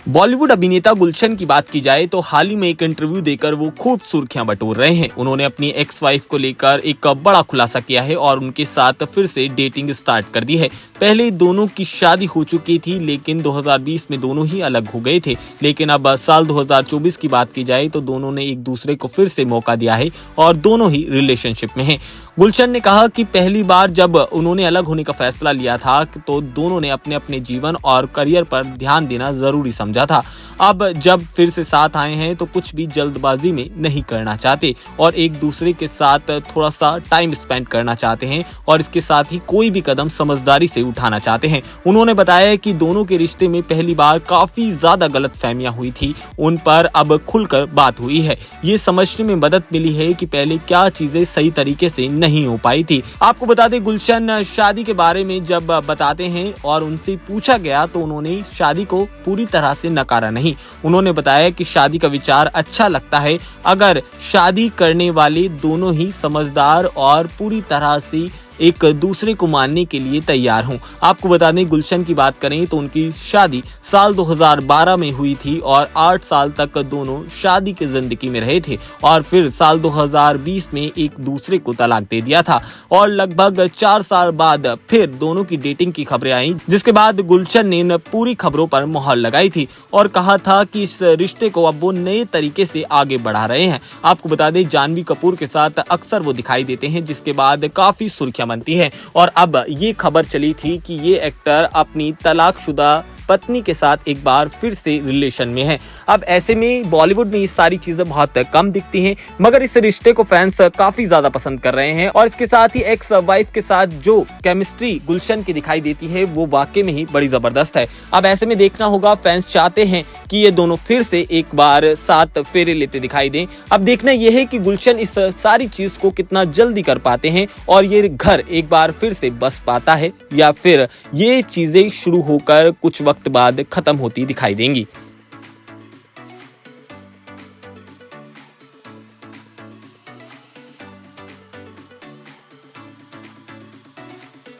बॉलीवुड अभिनेता गुलशन की बात की जाए तो हाल ही में एक इंटरव्यू देकर वो खूब सुर्खियां बटोर रहे हैं। उन्होंने अपनी एक्स वाइफ को लेकर एक बड़ा खुलासा किया है और उनके साथ फिर से डेटिंग स्टार्ट कर दी है। पहले दोनों की शादी हो चुकी थी, लेकिन 2020 में दोनों ही अलग हो गए थे। लेकिन अब साल 2024 की बात की जाए तो दोनों ने एक दूसरे को फिर से मौका दिया है और दोनों ही रिलेशनशिप में हैं। गुलशन ने कहा कि पहली बार जब उन्होंने अलग होने का फैसला लिया था तो दोनों ने अपने अपने जीवन और करियर पर ध्यान देना जरूरी समझा था। अब जब फिर से साथ आए हैं तो कुछ भी जल्दबाजी में नहीं करना चाहते और एक दूसरे के साथ थोड़ा सा टाइम स्पेंड करना चाहते हैं और इसके साथ ही कोई भी कदम समझदारी से उठाना चाहते हैं। उन्होंने बताया कि दोनों के रिश्ते में पहली बार काफी ज्यादा गलतफहमियां हुई थी, उन पर अब खुलकर बात हुई है। ये समझने में मदद मिली है कि पहले क्या चीजें सही तरीके से नहीं हो पाई थी। आपको बता दें, गुलशन शादी के बारे में जब बताते हैं और उनसे पूछा गया तो उन्होंने शादी को पूरी तरह से नकारा नहीं। उन्होंने बताया कि शादी का विचार अच्छा लगता है अगर शादी करने वाले दोनों ही समझदार और पूरी तरह से एक दूसरे को मानने के लिए तैयार हों। आपको बता दें, गुलशन की बात करें तो उनकी शादी साल 2012 में हुई थी और 8 साल तक दोनों शादी की जिंदगी में रहे थे और फिर साल 2020 में एक दूसरे को तलाक दे दिया था और लगभग 4 साल बाद फिर दोनों की डेटिंग की खबरें आई, जिसके बाद गुलशन ने इन पूरी खबरों पर मुहर लगाई थी और कहा था कि इस रिश्ते को अब वो नए तरीके से आगे बढ़ा रहे हैं। आपको बता दें, जानवी कपूर के साथ अक्सर वो दिखाई देते हैं, जिसके बाद काफी सुर्खियां बनती है और अब ये खबर चली थी कि ये एक्टर अपनी तलाकशुदा पत्नी के साथ एक बार फिर से रिलेशन में है। अब ऐसे में बॉलीवुड में ये सारी चीजें बहुत कम दिखती हैं, मगर इस रिश्ते को फैंस काफी ज्यादा पसंद कर रहे हैं और इसके साथ ही एक्स वाइफ के साथ जो केमिस्ट्री गुलशन की दिखाई देती है वो वाकई में ही बड़ी जबरदस्त है। अब ऐसे में देखना होगा, फैंस चाहते हैं कि ये दोनों फिर से एक बार साथ फेरे लेते दिखाई दें। अब देखना यह है कि गुलशन इस सारी चीज को कितना जल्दी कर पाते हैं और ये घर एक बार फिर से बस पाता है या फिर ये चीजें शुरू होकर कुछ वक्त बाद खत्म होती दिखाई देंगी।